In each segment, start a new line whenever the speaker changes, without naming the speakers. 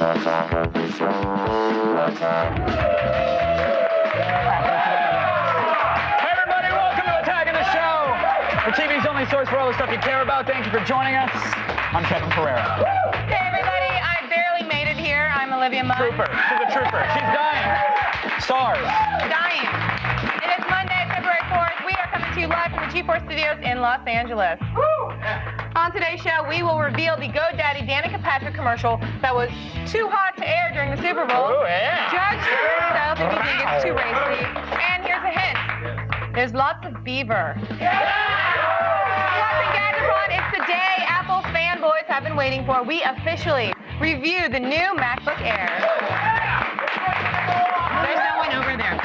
everybody, welcome to Attacking the Show, the TV's only source for all the stuff you care about. Thank you for joining us. I'm Kevin Pereira.
Hey everybody, I barely made it here. I'm Olivia Munn.
Trooper. She's a trooper. She's dying. Stars.
Dying. It is Monday, February 4th. We are coming to you live from the G4 Studios in Los Angeles. Woo! On today's show, we will reveal the GoDaddy Danica Patrick commercial that was too hot to air during the Super Bowl.
Oh, yeah.
Judge for yourself if you think it's too racy. And here's a hint. There's lots of beaver. Watching Gadgetron, it's the day Apple fanboys have been waiting for. We officially review the new MacBook Air. There's no one over there.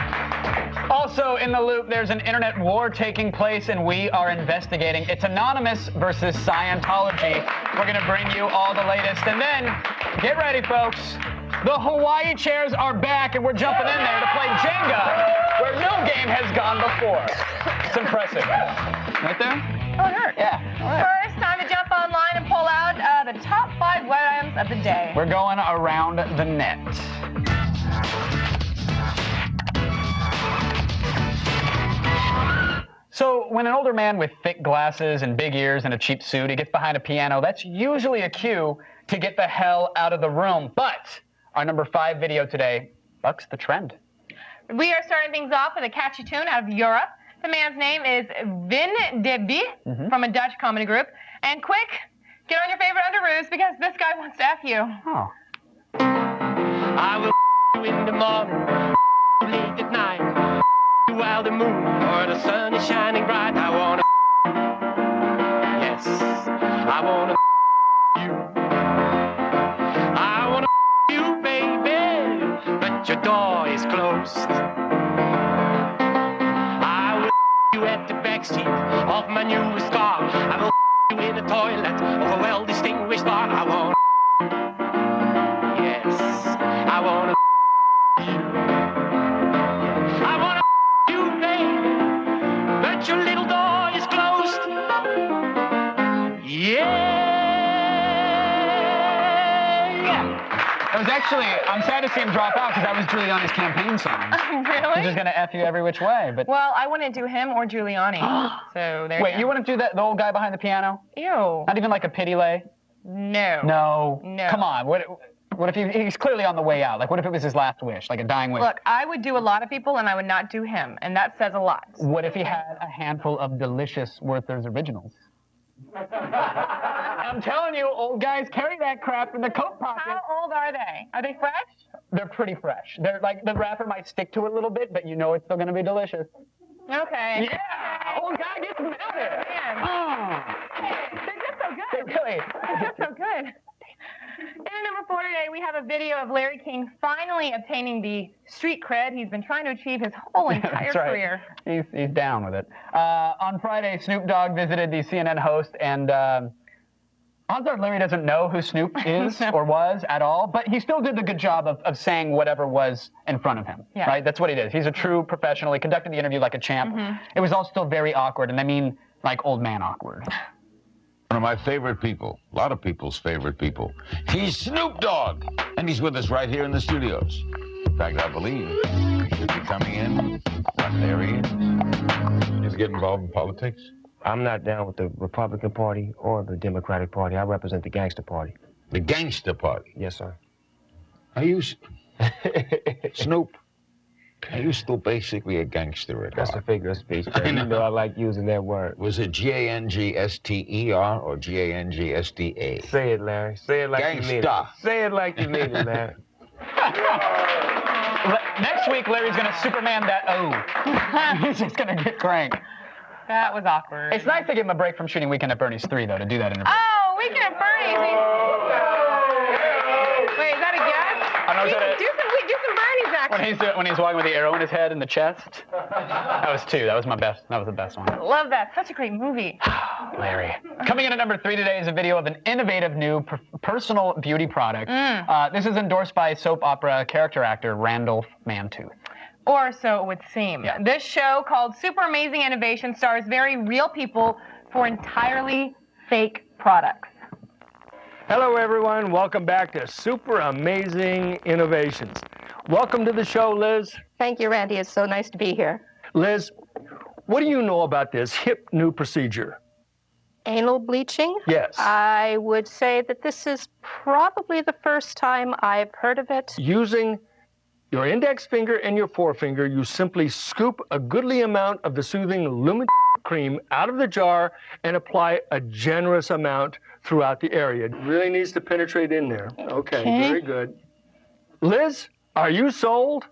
Also in the loop, there's an internet war taking place, and we are investigating. It's Anonymous versus Scientology. We're going to bring you all the latest. And then, get ready, folks. The Hawaii chairs are back, and we're jumping in there to play Jenga, where no game has gone before. It's impressive. Right there?
Oh, it hurt.
Yeah. All right.
First, time to jump online and pull out the top 5 web items of the day.
We're going around the net. So when an older man with thick glasses and big ears and a cheap suit, he gets behind a piano, that's usually a cue to get the hell out of the room. But our number 5 video today bucks the trend.
We are starting things off with a catchy tune out of Europe. The man's name is Vin de Bie from a Dutch comedy group. And quick, get on your favorite underoos because this guy wants to F you.
Oh.
I will you in the morning, late at night, while the moon or the sun is shining bright. I wanna yes, I wanna you. I wanna you, baby, but your door is closed. I will you at the backseat of my newest car. I will you in the toilet of a well-distinguished bar. I wanna yes, I wanna you. I wanna you, baby, but your little door is closed. Yeah.
It was actually, I'm sad to see him drop out because that was Giuliani's campaign song.
Really?
He's just going to F you every which way. But
Well, I wouldn't do him or Giuliani. So there
wait,
you
you
go.
wouldn't do that, the old guy behind the piano?
Ew.
Not even like a pity lay?
No.
No.
No.
Come on. What if he's clearly on the way out? Like, what if it was his last wish, like a dying wish?
Look, I would do a lot of people, and I would not do him, and that says a lot.
What if he had a handful of delicious Werther's originals? I'm telling you, old guys carry that crap in the coat pocket.
How old are they? Are they fresh?
They're pretty fresh. They're like, the wrapper might stick to it a little bit, but you know it's still going to be delicious.
Okay.
Yeah! Old guy gets them out there.
Man.
Oh.
They're just so good.
They really.
They're just so good. In number 4 today, we have a video of Larry King finally obtaining the street cred he's been trying to achieve his whole entire
That's right.
career.
He's down with it. On Friday, Snoop Dogg visited the CNN host, and odds are Larry doesn't know who Snoop is or was at all, but he still did the good job of saying whatever was in front of him,
Yeah.
right? That's what he did. He's a true professional. He conducted the interview like a champ. It was all still very awkward, and I mean like old man awkward.
One of my favorite people, a lot of people's favorite people. He's Snoop Dogg, and he's with us right here in the studios. In fact, I believe he should be coming in. Right there he is. He's getting involved in politics.
I'm not down with the Republican Party or the Democratic Party. I represent the Gangster Party.
The Gangster Party.
Yes, sir.
Are you, Snoop, are you still basically a gangster at
That's a
heart?
figure of speech, but you know I like using that word.
Was it G-A-N-G-S-T-E-R or G-A-N-G-S-T-A?
Say it, Larry. Say it like you mean it.
Gangsta.
Say it like you mean it, Larry.
Next week, Larry's going to Superman that O. He's just going to get cranked.
That was awkward.
It's nice to give him a break from shooting Weekend at Bernie's 3, though, to do that interview.
Oh, Weekend at Bernie's. Wait, is that a guess?
I don't know, is that a-
Do some Bernie's action.
When he's walking with the arrow in his head and the chest. That was 2. That was my best. That was the best one.
Love that. Such a great movie.
Larry. Coming in at number 3 today is a video of an innovative new personal beauty product. This is endorsed by soap opera character actor Randolph Mantooth.
Or so it would seem.
Yeah.
This show, called Super Amazing Innovation, stars very real people for entirely fake products.
Hello, everyone. Welcome back to Super Amazing Innovations. Welcome to the show, Liz.
Thank you, Randy. It's so nice to be here.
Liz, what do you know about this hip new procedure?
Anal bleaching?
Yes.
I would say that this is probably the first time I've heard of it.
Using your index finger and your forefinger, you simply scoop a goodly amount of the soothing lumen cream out of the jar and apply a generous amount throughout the area. It really needs to penetrate in there. Okay, very good. Liz, are you sold?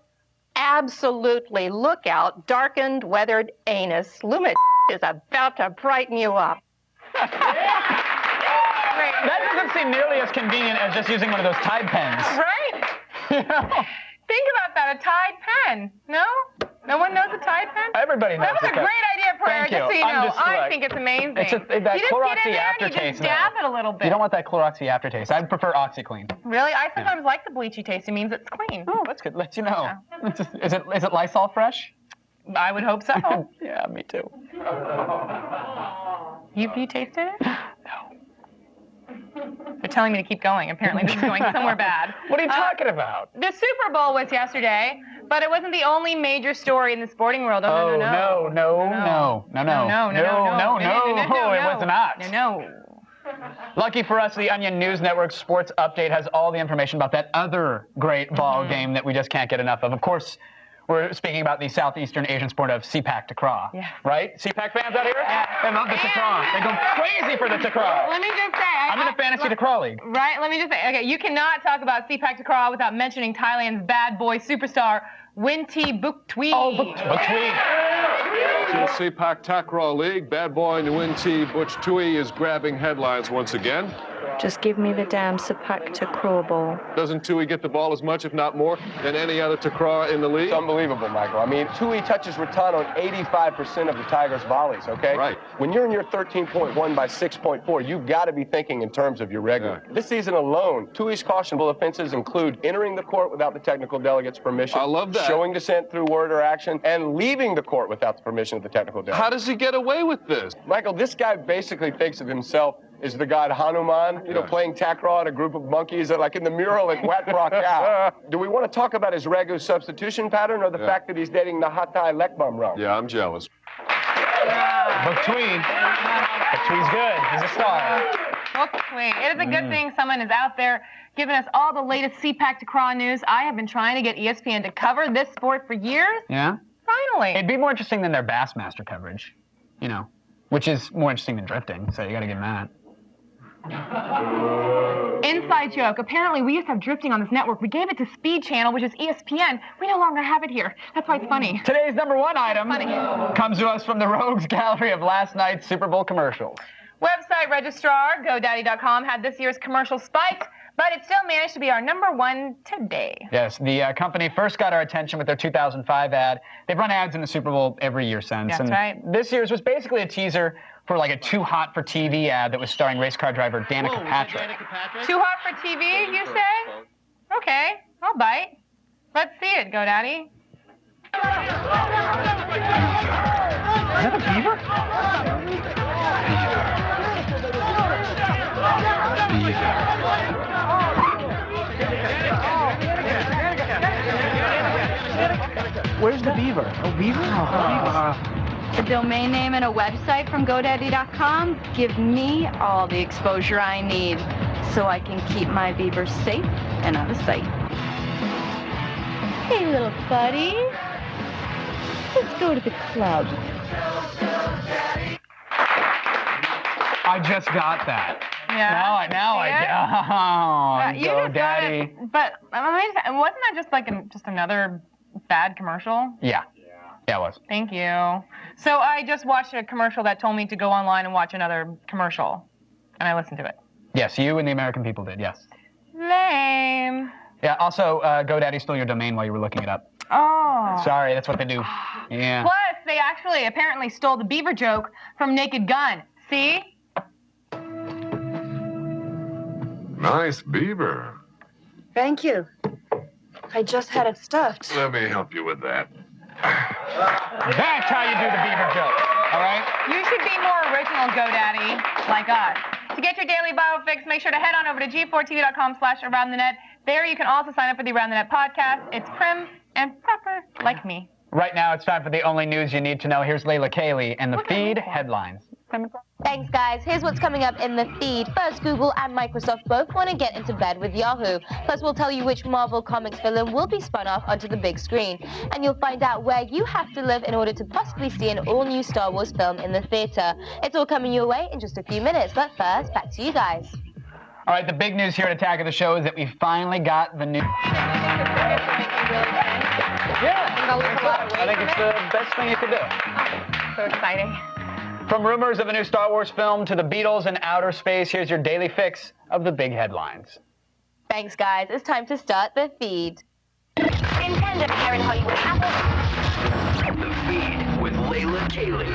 Absolutely. Look out, darkened, weathered anus. Lumen is about to brighten you up.
That doesn't seem nearly as convenient as just using one of those Tide pens.
Right?
You know?
Think about that, a Tide pen. No? No one knows a Tide pen?
Everybody knows
That was a great idea, Prayer, just so you know. I think it's amazing.
It's just that
you just
Cloroxy
get in there
aftertaste.
and you just dab it a little bit.
You don't want that Cloroxy aftertaste. I prefer OxyClean.
Really? I sometimes like the bleachy taste. It means it's clean.
Oh, that's good. Let you know. Yeah. Is it Lysol fresh?
I would hope so.
Yeah, me too.
You tasted it? No. They're telling me to keep going. Apparently, this is going somewhere bad.
What are you talking about?
The Super Bowl was yesterday, but it wasn't the only major story in the sporting world.
No. It was not.
No.
Lucky for us, the Onion News Network Sports Update has all the information about that other great ball game that we just can't get enough of. Of course, we're speaking about the Southeastern Asian sport of Sepak Takraw. Yeah. Right? Sepak fans out here?
Yeah.
They love the Takraw. They go crazy for the Takraw.
Let me just say.
I'm in a fantasy Takraw league.
Right? Let me just say. Okay, you cannot talk about Sepak Takraw without mentioning Thailand's bad boy superstar, Winti Booktwee.
Oh, Booktwee.
The Sepak Takraw League, bad boy Winti Booktwee is grabbing headlines once again.
Just give me the damn Sepak Takraw ball.
Doesn't Tui get the ball as much, if not more, than any other Takraw in the league?
It's unbelievable, Michael. I mean, Tui touches Rattan on 85% of the Tigers' volleys, okay?
Right.
When you're in your 13.1 by 6.4, you've got to be thinking in terms of your regular. Yeah. This season alone, Tui's cautionable offenses include entering the court without the technical delegate's permission.
I love that.
Showing dissent through word or action, and leaving the court without the permission of the technical delegate.
How does he get away with this?
Michael, this guy basically thinks of himself as the god Hanuman, you know, playing Takraw at a group of monkeys like in the mural at Wat Phra Kaew. Do we want to talk about his Ragu substitution pattern or the fact that he's dating Nahatai Lekbamram?
Yeah, I'm jealous.
Booktwee's good. He's a star.
Booktwee. It is a good thing someone is out there giving us all the latest Sepak Takraw news. I have been trying to get ESPN to cover this sport for years.
Yeah?
Finally.
It'd be more interesting than their Bassmaster coverage, you know, which is more interesting than drifting, so you got to give them that.
Inside joke. Apparently, we used to have drifting on this network. We gave it to Speed Channel, which is ESPN. We no longer have it here. That's why it's funny.
Today's number one item comes to us from the Rogues Gallery of last night's Super Bowl commercials.
Website registrar, GoDaddy.com, had this year's commercial spiked, but it still managed to be our number one today.
Yes, the company first got our attention with their 2005 ad. They've run ads in the Super Bowl every year since.
That's right.
This year's was basically a teaser for like a Too Hot for TV ad that was starring race car driver Danica Patrick.
Too hot for TV, you say? Okay, I'll bite. Let's see it, GoDaddy.
Is that a beaver? Where's the beaver? Oh, beaver?
A domain name and a website from GoDaddy.com give me all the exposure I need so I can keep my beavers safe and out of sight. Hey, little buddy. Let's go to the club.
I just got that.
Yeah.
Now I GoDaddy.
But wasn't that just like just another bad commercial?
Yeah, it was.
Thank you. So I just watched a commercial that told me to go online and watch another commercial, and I listened to it.
Yes, you and the American people did, yes.
Lame.
Yeah, also, GoDaddy stole your domain while you were looking it up.
Oh.
Sorry, that's what they do. Yeah.
Plus, they actually apparently stole the beaver joke from Naked Gun. See?
Nice beaver.
Thank you. I just had it stuffed.
Let me help you with that.
That's how you do the beaver joke, all right?
You should be more original, GoDaddy, like us. To get your daily viral fix, make sure to head on over to g4tv.com/aroundthenet. There you can also sign up for the Around the Net podcast. It's prim and proper, like me.
Right now, it's time for the only news you need to know. Here's Layla Cayley and the feed headlines.
Thanks, guys. Here's what's coming up in the feed. First, Google and Microsoft both want to get into bed with Yahoo. Plus, we'll tell you which Marvel Comics villain will be spun off onto the big screen. And you'll find out where you have to live in order to possibly see an all-new Star Wars film in the theater. It's all coming your way in just a few minutes. But first, back to you guys.
All right, the big news here at Attack of the Show is that we finally got the new... I think it's the best thing you could do.
So exciting.
From rumors of a new Star Wars film to the Beatles and outer space, here's your daily fix of the big headlines.
Thanks, guys. It's time to start the feed. Nintendo here in Hollywood.
The feed with Layla Cayley.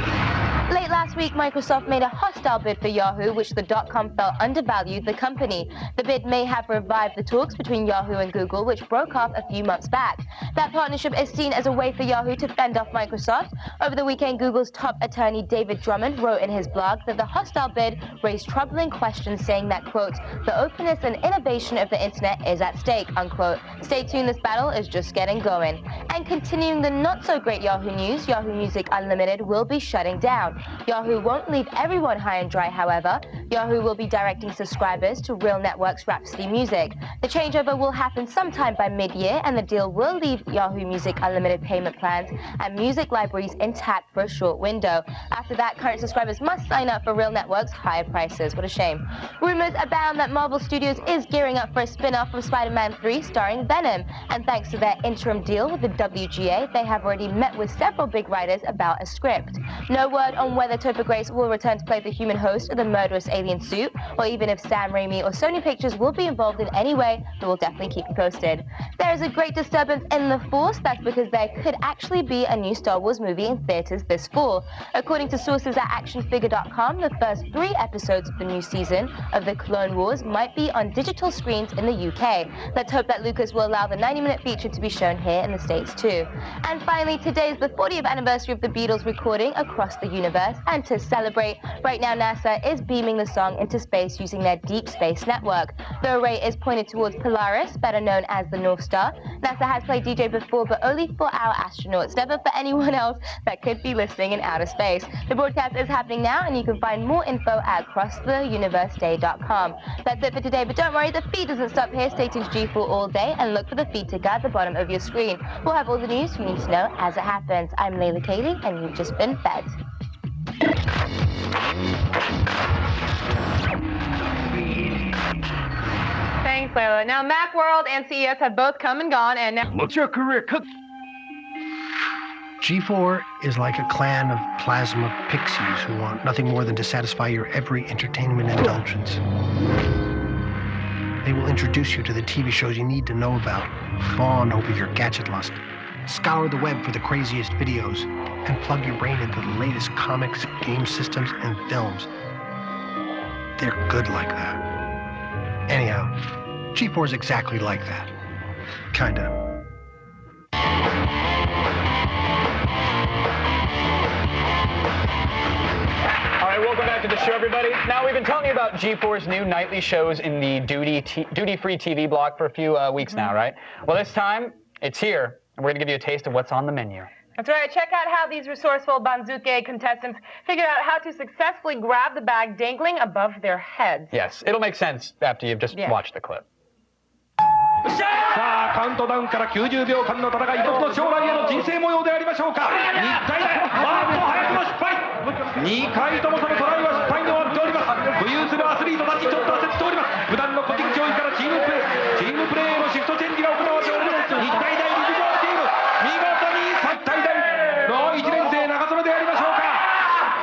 Late last week, Microsoft made a hostile bid for Yahoo, which the .com felt undervalued the company. The bid may have revived the talks between Yahoo and Google, which broke off a few months back. That partnership is seen as a way for Yahoo to fend off Microsoft. Over the weekend, Google's top attorney David Drummond wrote in his blog that the hostile bid raised troubling questions, saying that, quote, the openness and innovation of the internet is at stake, unquote. Stay tuned, this battle is just getting going. And continuing the not-so-great Yahoo news, Yahoo Music Unlimited will be shutting down. Yahoo won't leave everyone high and dry, however. Yahoo will be directing subscribers to Real Network's Rhapsody Music. The changeover will happen sometime by mid-year, and the deal will leave Yahoo Music Unlimited payment plans and music libraries intact for a short window. After that, current subscribers must sign up for Real Network's higher prices. What a shame. Rumors abound that Marvel Studios is gearing up for a spin-off of Spider-Man 3 starring Venom. And thanks to their interim deal with the WGA, they have already met with several big writers about a script. No word on whether Topher Grace will return to play the human host of the murderous alien suit, or even if Sam Raimi or Sony Pictures will be involved in any way, but we'll definitely keep you posted. There is a great disturbance in the Force. That's because there could actually be a new Star Wars movie in theaters this fall. According to sources at actionfigure.com, the first 3 episodes of the new season of the Clone Wars might be on digital screens in the UK. Let's hope that Lucas will allow the 90-minute feature to be shown here in the States too. And finally, today is the 40th anniversary of the Beatles recording Across the Universe, and to celebrate, right now NASA is beaming the song into space using their Deep Space Network. The array is pointed towards Polaris, better known as the North Star. NASA has played DJ before, but only for our astronauts, never for anyone else that could be listening in outer space. The broadcast is happening now, and you can find more info at crosstheuniverseday.com. That's it for today, but don't worry, the feed doesn't stop here. Stay tuned to G4 all day and look for the feed ticker at the bottom of your screen. We'll have all the news you need to know as it happens. I'm Layla Cayley, and you've just been fed.
Thanks, Layla. Now, Macworld and CES have both come and gone, and now...
What's your career cook? G4 is like a clan of plasma pixies who want nothing more than to satisfy your every entertainment indulgence. They will introduce you to the TV shows you need to know about, fawn over your gadget lust, scour the web for the craziest videos, and plug your brain into the latest comics, game systems, and films. They're good like that. Anyhow, G4 is exactly like that. Kinda.
All right, welcome back to the show, everybody. Now, we've been telling you about G4's new nightly shows in the duty-free TV block for a few weeks now, right? Well, this time, it's here, and we're going to give you a taste of what's on the menu.
That's right. Check out how these resourceful Banzuke contestants figured out how to successfully grab the bag dangling above their heads.
Yes, it'll make sense after you've just watched the clip.
さあカウントダウンから90秒間の戦い、僕の将来への人生模様でありましょうか。日体大、早くも失敗。2回ともそのトライは失敗に終わっております。浮遊するアスリートたちちょっと焦っております。普段の個人競技からチームプレーへのシフトチェンジが行われております。日体大陸上チーム、見事に日体大の1年生中園でありましょうか。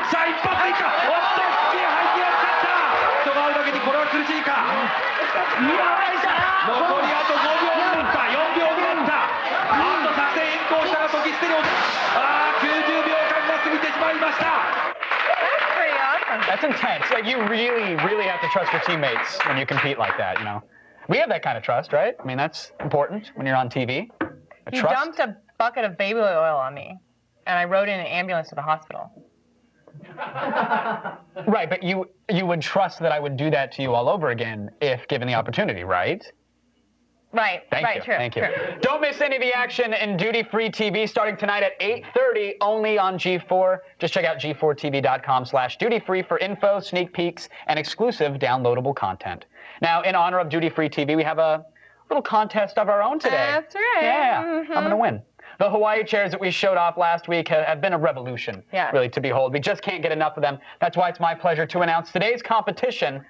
さあ一発でいった。おっと、背きを使った。人があるだけにこれは苦しいか。残りあと5秒になった。4秒になった。あと作戦変更したが時すでに90秒間が過ぎてしまいました。
That's intense. Like, you really, really have to trust your teammates when you compete like that, you know? We have that kind of trust, right? I mean, that's important when you're on TV.
He dumped a bucket of baby oil on me, and I rode in an ambulance to the hospital.
Right, but you would trust that I would do that to you all over again if given the opportunity, right?
Right,
Thank you.
true.
Thank you.
True.
Don't miss any of the action in Duty Free TV starting tonight at 8:30 only on G4. Just check out g4tv.com/dutyfree for info, sneak peeks, and exclusive downloadable content. Now, in honor of Duty Free TV, we have a little contest of our own today.
That's right.
Yeah, I'm going to win. The Hawaii chairs that we showed off last week have been a revolution, really, to behold. We just can't get enough of them. That's why it's my pleasure to announce today's competition,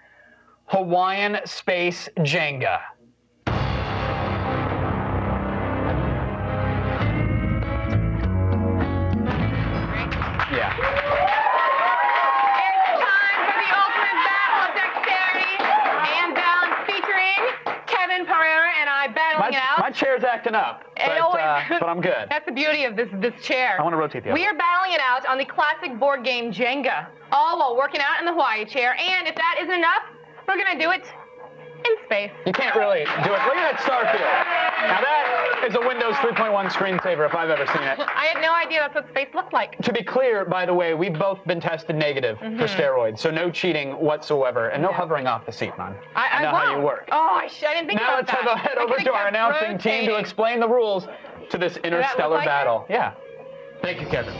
Hawaiian Space Jenga. Yeah.
It's time for the ultimate battle of dexterity and balance featuring Kevin Pereira and I battling it out.
My chair's acting up, but I'm good.
That's the beauty of this chair.
I want to rotate the other.
We are battling it out on the classic board game Jenga, all while working out in the Hawaii chair. And if that isn't enough, we're going to do it in space.
You can't really do it. Look at that Starfield. Now that is a Windows 3.1 screensaver if I've ever seen it.
I had no idea that's what space looked like.
To be clear, by the way, we've both been tested negative for steroids, so no cheating whatsoever, and no hovering off the seat, man.
I
know how you work.
Oh, I didn't think
now
about that.
Now let's head over to our announcing team to explain the rules to this interstellar battle. Yeah.
Thank you, Kevin.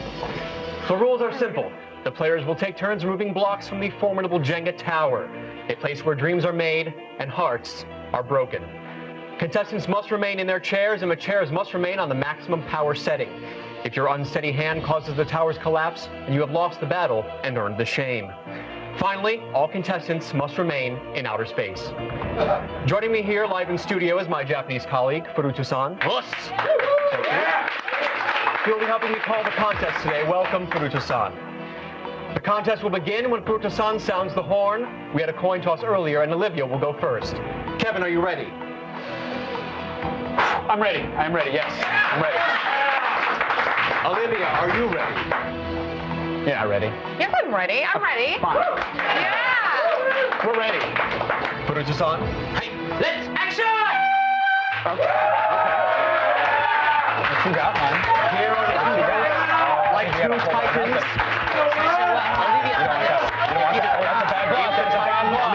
The rules are simple. The players will take turns removing blocks from the formidable Jenga tower, a place where dreams are made and hearts are broken. Contestants must remain in their chairs, and the chairs must remain on the maximum power setting. If your unsteady hand causes the tower's collapse, you have lost the battle and earned the shame. Finally, all contestants must remain in outer space. Joining me here live in studio is my Japanese colleague, Furuta-san. He'll be helping me call the contest today. Welcome, Furuta-san. The contest will begin when Furuta-san sounds the horn. We had a coin toss earlier, and Olivia will go first. Kevin, are you ready?
I'm ready. I'm ready, yes. I'm ready.
Olivia, are you ready?
Yeah, ready.
Yes, I'm ready. I'm ready.
Fine.
Yeah!
We're ready.
Furuta-san.
Hey, let's action!
Okay. What you got, man?
Here are the two like two titans.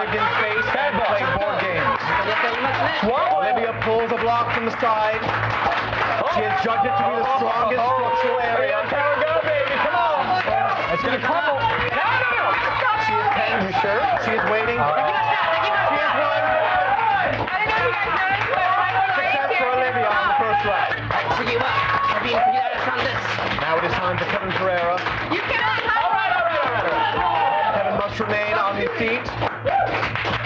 Lived in space and played board games. Olivia pulls a block from the side. She has judged it to be the strongest structural area.
It's going to crumble. No.
She is tense. You sure? She is waiting. She has won. Success for Olivia on the first round. Now it is time for Kevin Pereira.
You cannot hide.
Kevin must remain on his feet.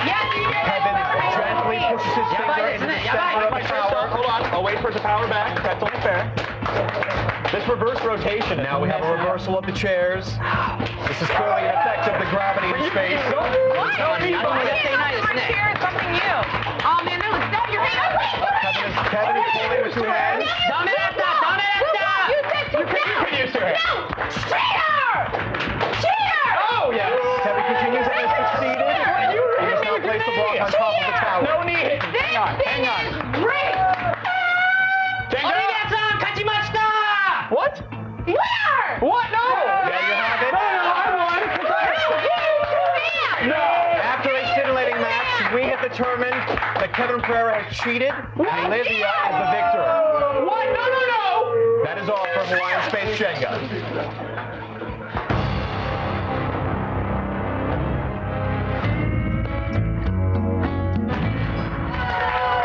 Yes,
Kevin gently pushes his finger into the center of the tower.
Hold on. I'll wait for it to power back. That's only fair. This reverse rotation.
Now we have a reversal of the chairs. This is clearly an effect of the gravity in space.
What? My chair is something new. Oh, man, that was that. Your hand.
Kevin is pulling with two hands.
You can use your hand.
Cheater!
Oh, yes.
Kevin continues and has succeeded. He has now placed the block on top of the tower.
No need. Hang on.
Great!
What?
Where?
What? No!
There you have it.
No!
After a scintillating match, we have determined that Kevin Pereira has cheated, and Olivia is the victor.
What? No!
That is all for Hawaiian Space Jenga.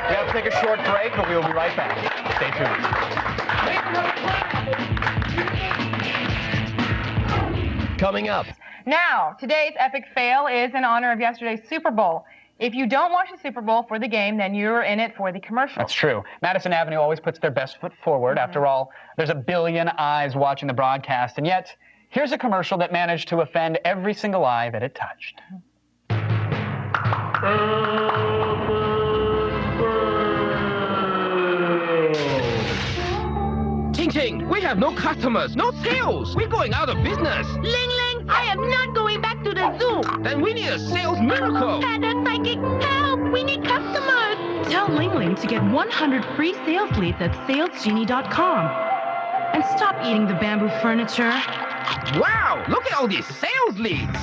We have to take a short break, but we will be right back. Stay tuned. Coming up.
Now, today's epic fail is in honor of yesterday's Super Bowl. If you don't watch the Super Bowl for the game, then you're in it for the commercial.
That's true. Madison Avenue always puts their best foot forward. After all, there's a billion eyes watching the broadcast, and yet, here's a commercial that managed to offend every single eye that it touched.
Ching Ching, we have no customers, no sales. We're going out of business.
Ling Ling, I am not going back to the zoo.
Then we need a sales miracle.
Panda Psychic, help! We need customers.
Tell Ling Ling to get 100 free sales leads at salesgenie.com. And stop eating the bamboo furniture.
Wow, look at all these sales leads.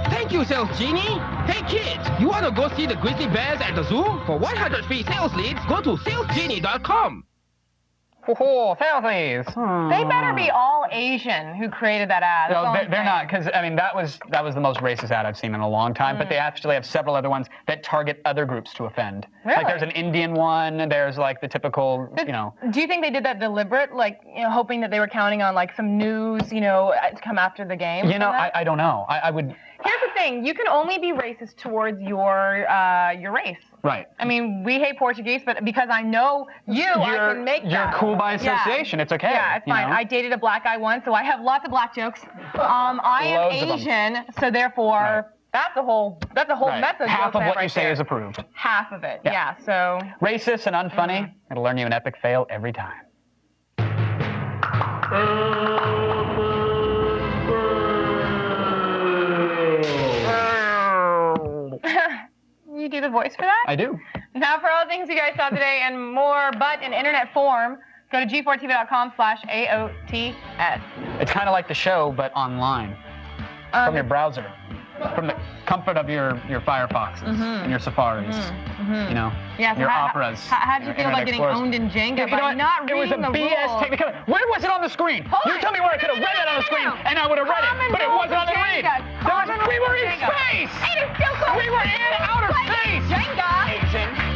Thank you, Sales Genie. Hey, kids, you want to go see the grizzly bears at the zoo? For 100 free sales leads, go to salesgenie.com.
Oh, sales leads.
They better be all Asian who created that ad.
No, they're not, because I mean that was the most racist ad I've seen in a long time. But they actually have several other ones that target other groups to offend.
Really?
Like there's an Indian one. There's like the typical, you know.
Do you think they did that deliberate, like hoping that they were counting on like some news, to come after the game?
You know, I don't know. I would.
Here's the thing: you can only be racist towards your race.
Right.
I mean, we hate Portuguese, but because I know I can make that.
You're cool by association.
Yeah.
It's okay.
Yeah, it's fine. I dated a black guy once, so I have lots of black jokes. I am Asian, so therefore that's a whole method.
Half of what you say is approved.
Half of it. Yeah. So.
Racist and unfunny. It'll learn you an epic fail every time.
You do the voice for that?
I do.
Now for all the things you guys saw today and more, but in internet form, go to g4tv.com/AOTS.
It's kind of like the show, but online. From your browser. From the comfort of your Firefoxes and your Safaris. You know,
yeah, so
your Operas.
How did you feel about getting owned in Jenga by not reading the rules?
It was a BS technical. Where was it on the screen? You tell me where I could have read it on the screen, and I would have read it, but it wasn't on the read. We were in space!
It is still called
We were in outer space!
Jenga!
Asian.